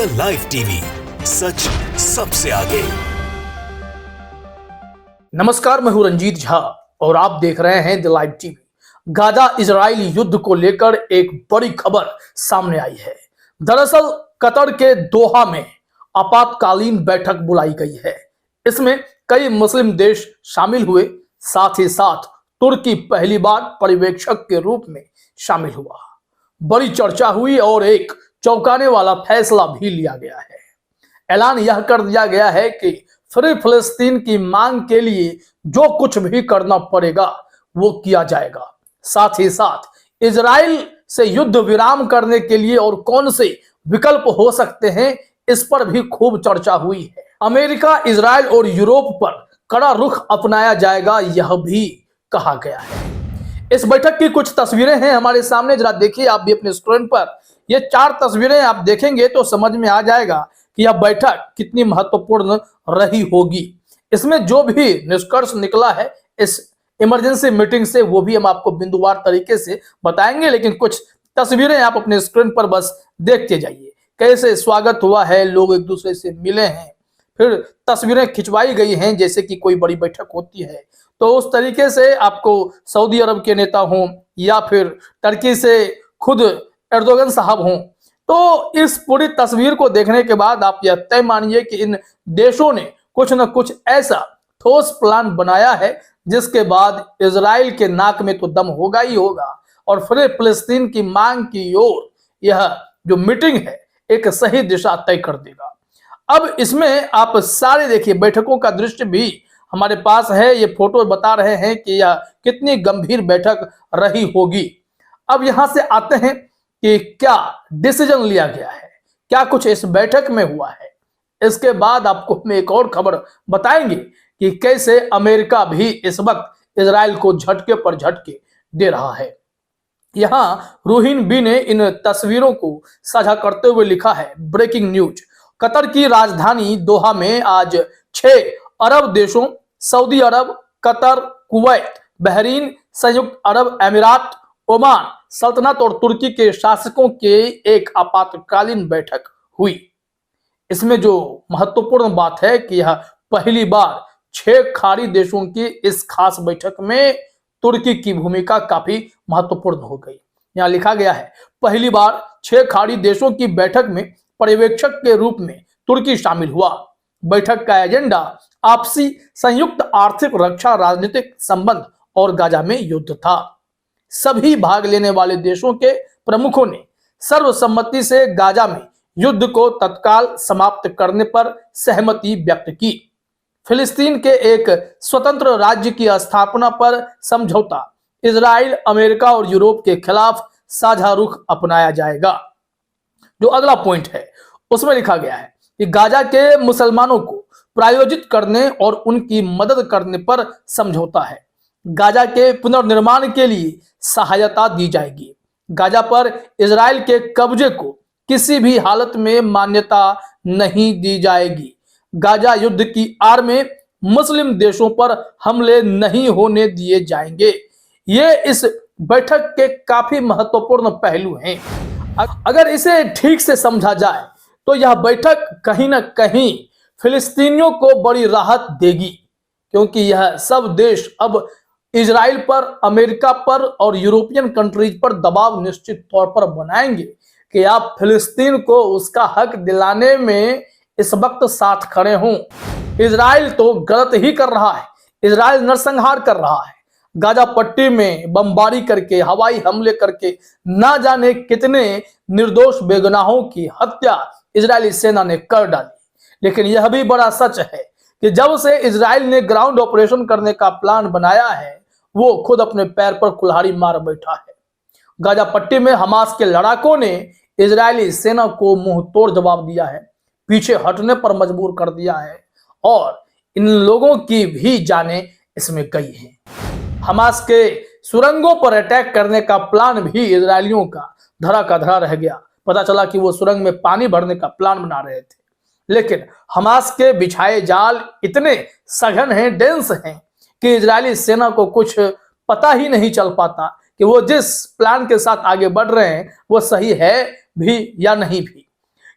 The live TV, सच सबसे आगे। नमस्कार, मैं हूं रंजीत झा और आप देख रहे हैं the live TV. Gaza Israel युद्ध को लेकर एक बड़ी खबर सामने आई है। दरअसल कतर के दोहा में आपातकालीन बैठक बुलाई गई है। इसमें कई मुस्लिम देश शामिल हुए, साथ ही साथ तुर्की पहली बार पर्यवेक्षक के रूप में शामिल हुआ। बड़ी चर्चा हुई और एक चौंकाने वाला फैसला भी लिया गया है। ऐलान यह कर दिया गया है कि फ्री फिलिस्तीन की मांग के लिए जो कुछ भी करना पड़ेगा वो किया जाएगा। साथ ही साथ इजराइल से युद्ध विराम करने के लिए और कौन से विकल्प हो सकते हैं, इस पर भी खूब चर्चा हुई है। अमेरिका, इजराइल और यूरोप पर कड़ा रुख अपनाया जाएगा, यह भी कहा गया है। इस बैठक की कुछ तस्वीरें हैं हमारे सामने, जरा देखिए आप भी अपने स्क्रीन पर। ये 4 तस्वीरें आप देखेंगे तो समझ में आ जाएगा कि यह बैठक कितनी महत्वपूर्ण रही होगी। इसमें जो भी निष्कर्ष निकला है इस इमरजेंसी मीटिंग से, वो भी हम आपको बिंदुवार तरीके से बताएंगे। लेकिन कुछ तस्वीरें आप अपने स्क्रीन पर बस देखते जाइए। कैसे स्वागत हुआ है, लोग एक दूसरे से मिले हैं, फिर तस्वीरें खिंचवाई गई हैं जैसे कि कोई बड़ी बैठक होती है। तो उस तरीके से आपको सऊदी अरब के नेता हों या फिर टर्की से खुद एर्दोगन साहब हों, तो इस पूरी तस्वीर को देखने के बाद आप यह तय मानिए कि इन देशों ने कुछ न कुछ ऐसा ठोस प्लान बनाया है जिसके बाद इजराइल के नाक में तो दम होगा ही होगा और फ्री फिलिस्तीन की मांग की ओर यह जो मीटिंग है एक सही दिशा तय कर देगा। अब इसमें आप सारे देखिए, बैठकों का दृश्य भी हमारे पास है। ये फोटो बता रहे हैं कि यह कितनी गंभीर बैठक रही होगी। अब यहां से आते हैं कि क्या डिसीजन लिया गया है, क्या कुछ इस बैठक में हुआ है। इसके बाद आपको हम एक और खबर बताएंगे कि कैसे अमेरिका भी इस वक्त इजराइल को झटके पर झटके दे रहा है। यहां रूहिन बी ने इन तस्वीरों को साझा करते हुए लिखा है, ब्रेकिंग न्यूज। कतर की राजधानी दोहा में आज 6 अरब देशों सऊदी अरब, कतर, कुवैत, बहरीन, संयुक्त अरब अमीरात, ओमान सल्तनत और तुर्की के शासकों के एक आपातकालीन बैठक हुई। इसमें जो महत्वपूर्ण बात है कि यह पहली बार 6 खाड़ी देशों की इस खास बैठक में तुर्की की भूमिका काफी महत्वपूर्ण हो गई। यहां लिखा गया है, पहली बार 6 खाड़ी देशों की बैठक में पर्यवेक्षक के रूप में तुर्की शामिल हुआ। बैठक का एजेंडा आपसी संयुक्त आर्थिक, रक्षा, राजनीतिक संबंध और गाजा में युद्ध था। सभी भाग लेने वाले देशों के प्रमुखों ने सर्वसम्मति से गाजा में युद्ध को तत्काल समाप्त करने पर सहमति व्यक्त की। फिलिस्तीन के एक स्वतंत्र राज्य की स्थापना पर समझौता, इजराइल, अमेरिका और यूरोप के खिलाफ साझा रुख अपनाया जाएगा। जो अगला पॉइंट है उसमें लिखा गया है कि गाजा के मुसलमानों को प्रायोजित करने और उनकी मदद करने पर समझौता है। गाजा के पुनर्निर्माण के लिए सहायता दी जाएगी। गाजा पर इजराइल के कब्जे को किसी भी हालत में मान्यता नहीं दी जाएगी। गाजा युद्ध की आड़ में मुस्लिम देशों पर हमले नहीं होने दिए जाएंगे। ये इस बैठक के काफी महत्वपूर्ण पहलू हैं। अगर इसे ठीक से समझा जाए तो यह बैठक कहीं ना कहीं फिलिस्तीनियों को बड़ी राहत देगी, क्योंकि यह सब देश अब इजराइल पर, अमेरिका पर और यूरोपियन कंट्रीज पर दबाव निश्चित तौर पर बनाएंगे कि आप फिलिस्तीन को उसका हक दिलाने में इस वक्त साथ खड़े हों। इजराइल तो गलत ही कर रहा है, इजराइल नरसंहार कर रहा है। गाजा पट्टी में बमबारी करके, हवाई हमले करके ना जाने कितने निर्दोष बेगुनाहों की हत्या इजरायली सेना ने कर डाली। लेकिन यह भी बड़ा सच है कि जब से इजराइल ने ग्राउंड ऑपरेशन करने का प्लान बनाया है, वो खुद अपने पैर पर कुल्हाड़ी मार बैठा है। गाजा पट्टी में हमास के लड़ाकों ने इजरायली सेना को मुंह तोड़ जवाब दिया है, पीछे हटने पर मजबूर कर दिया है और इन लोगों की भी जानें इसमें गई हैं। हमास के सुरंगों पर अटैक करने का प्लान भी इजरायलियों का धरा का धरा रह गया। पता चला कि वो सुरंग में पानी भरने का प्लान बना रहे थे, लेकिन हमास के बिछाए जाल इतने सघन हैं, डेंस हैं कि इजरायली सेना को कुछ पता ही नहीं चल पाता कि वो जिस प्लान के साथ आगे बढ़ रहे हैं वो सही है भी या नहीं भी।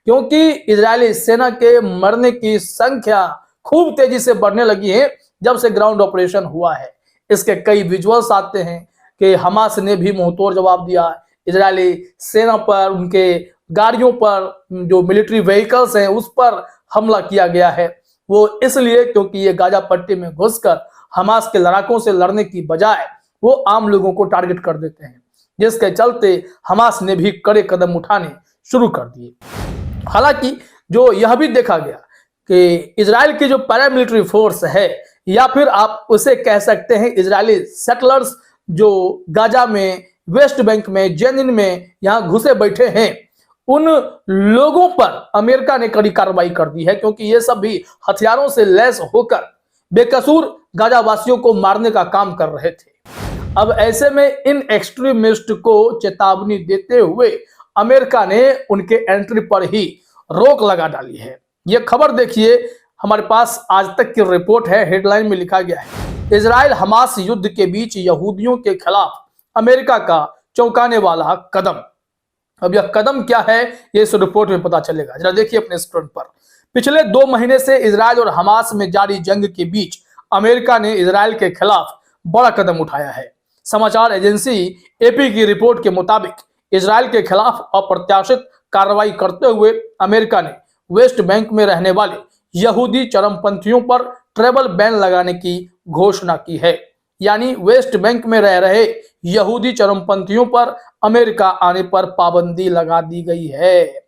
क्योंकि इजरायली सेना के मरने की संख्या खूब तेजी से बढ़ने लगी है जब से ग्राउंड ऑपरेशन हुआ है। इसके कई विजुअल्स आते हैं कि हमास ने भी मुंहतोड़ जवाब दिया इजरायली सेना पर, उनके गाड़ियों पर, जो मिलिट्री व्हीकल्स हैं उस पर हमला किया गया है। वो इसलिए क्योंकि ये गाजा पट्टी में घुसकर हमास के लड़ाकों से लड़ने की बजाय वो आम लोगों को टारगेट कर देते हैं, जिसके चलते हमास ने भी कड़े कदम उठाने शुरू कर दिए। हालांकि जो यह भी देखा गया कि इजराइल की जो पैरामिलिट्री फोर्स है, या फिर आप उसे कह सकते हैं इजरायली सेटलर्स जो गाजा में, वेस्ट बैंक में, जेनिन में यहाँ घुसे बैठे हैं, उन लोगों पर अमेरिका ने कड़ी कार्रवाई कर दी है, क्योंकि ये सब भी हथियारों से लैस होकर बेकसूर गाजा वासियों को मारने का काम कर रहे थे। अब ऐसे में इन एक्सट्रीमिस्ट को चेतावनी देते हुए अमेरिका ने उनके एंट्री पर ही रोक लगा डाली है। यह खबर देखिए, हमारे पास आज तक की रिपोर्ट है। हेडलाइन में लिखा गया है, इजराइल हमास युद्ध के बीच यहूदियों के खिलाफ अमेरिका का चौंकाने वाला कदम। अब यह कदम क्या है ये इस रिपोर्ट में पता चलेगा। जरा देखिए अपने स्क्रीन पर। पिछले 2 महीने से इजराइल और हमास में जारी जंग के बीच अमेरिका ने इजराइल के खिलाफ बड़ा कदम उठाया है। समाचार एजेंसी एपी की रिपोर्ट के मुताबिक इजराइल के खिलाफ अप्रत्याशित कार्रवाई करते हुए अमेरिका ने वेस्ट बैंक में रहने वाले यहूदी चरमपंथियों पर ट्रैवल बैन लगाने की घोषणा की है। यानी वेस्ट बैंक में रह रहे यहूदी चरमपंथियों पर अमेरिका आने पर पाबंदी लगा दी गई है।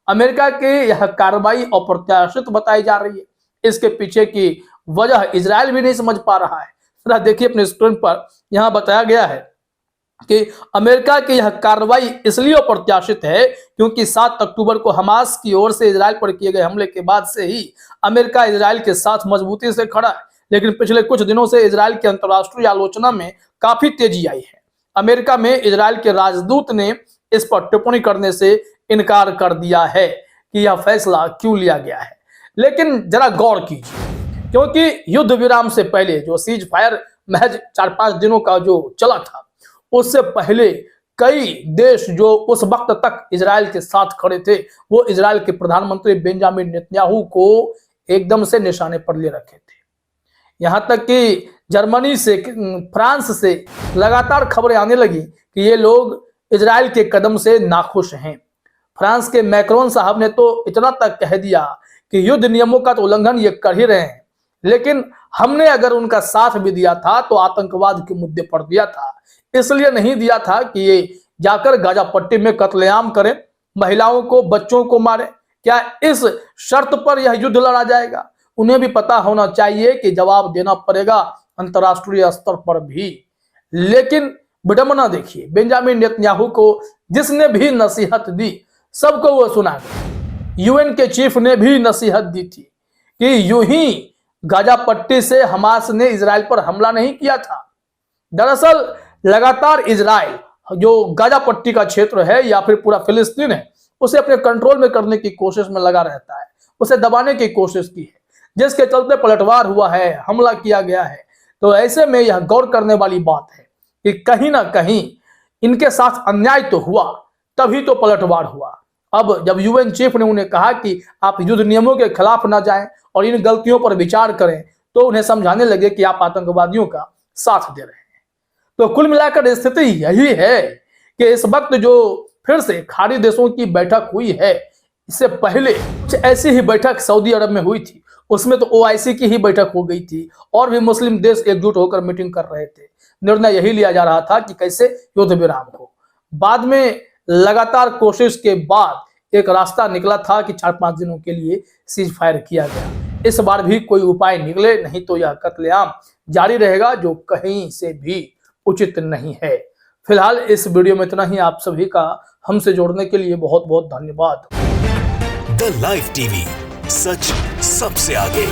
अमेरिका की यह कार्रवाई अप्रत्याशित बताई जा रही है। इसके पीछे की वजह इजराइल भी नहीं समझ पा रहा है। जरा देखिए अपने स्क्रीन पर, यहां बताया गया है कि अमेरिका की यह कार्रवाई इसलिए अप्रत्याशित है क्योंकि 7 अक्टूबर को हमास की ओर से इजराइल पर किए गए हमले के बाद से ही अमेरिका इजराइल के साथ मजबूती से खड़ा है। लेकिन पिछले कुछ दिनों से इजराइल की अंतर्राष्ट्रीय आलोचना में काफी तेजी आई है। अमेरिका में इजराइल के राजदूत ने इस पर टिप्पणी करने से इनकार कर दिया है कि यह फैसला क्यों लिया गया है। लेकिन जरा गौर कीजिए, क्योंकि युद्ध विराम से पहले जो सीज फायर महज 4-5 दिनों का जो चला था, उससे पहले कई देश जो उस वक्त तक इजराइल के साथ खड़े थे, वो इजराइल के प्रधानमंत्री बेंजामिन नेतन्याहू को एकदम से निशाने पर ले रखे थे। यहां तक कि जर्मनी से, फ्रांस से लगातार खबरें आने लगी कि ये लोग इजराइल के कदम से नाखुश हैं। फ्रांस के मैक्रोन साहब ने तो इतना तक कह दिया कि युद्ध नियमों का तो उल्लंघन ये कर ही रहे हैं, लेकिन हमने अगर उनका साथ भी दिया था तो आतंकवाद के मुद्दे पर दिया था, इसलिए नहीं दिया था कि ये जाकर गाजा पट्टी में कत्लेआम करें, महिलाओं को, बच्चों को मारे। क्या इस शर्त पर यह युद्ध लड़ा जाएगा? उन्हें भी पता होना चाहिए कि जवाब देना पड़ेगा अंतर्राष्ट्रीय स्तर पर भी। लेकिन विडंबना देखिए, बेंजामिन नेतन्याहू को जिसने भी नसीहत दी, सबको वो सुना गया। यूएन के चीफ ने भी नसीहत दी थी कि यूं ही गाजा पट्टी से हमास ने इजराइल पर हमला नहीं किया था। दरअसल लगातार इजराइल जो गाजा पट्टी का क्षेत्र है या फिर पूरा फिलिस्तीन है, उसे अपने कंट्रोल में करने की कोशिश में लगा रहता है, उसे दबाने की कोशिश की है, जिसके चलते पलटवार हुआ है, हमला किया गया है। तो ऐसे में यह गौर करने वाली बात है कि कहीं ना कहीं इनके साथ अन्याय तो हुआ, तभी तो पलटवार हुआ। अब जब यूएन चीफ ने उन्हें कहा कि आप युद्ध नियमों के खिलाफ ना जाएं और इन गलतियों पर विचार करें, तो उन्हें समझाने लगे कि आप आतंकवादियों का साथ दे रहे हैं। तो कुल मिलाकर स्थिति यही है कि इस वक्त जो फिर से खाड़ी देशों की बैठक हुई है, इससे पहले कुछ ऐसी ही बैठक सऊदी अरब में हुई थी, उसमें तो ओआईसी की ही बैठक हो गई थी और भी मुस्लिम देश एकजुट होकर मीटिंग कर रहे थे। निर्णय यही लिया जा रहा था कि कैसे युद्ध विराम हो। बाद में लगातार कोशिश के बाद एक रास्ता निकला था कि 4-5 दिनों के लिए सीज फायर किया गया। इस बार भी कोई उपाय निकले, नहीं तो यह कत्लेआम जारी रहेगा, जो कहीं से भी उचित नहीं है। फिलहाल इस वीडियो में इतना ही। आप सभी का हमसे जोड़ने के लिए बहुत बहुत धन्यवाद। द लाइव टीवी, सच सबसे आगे।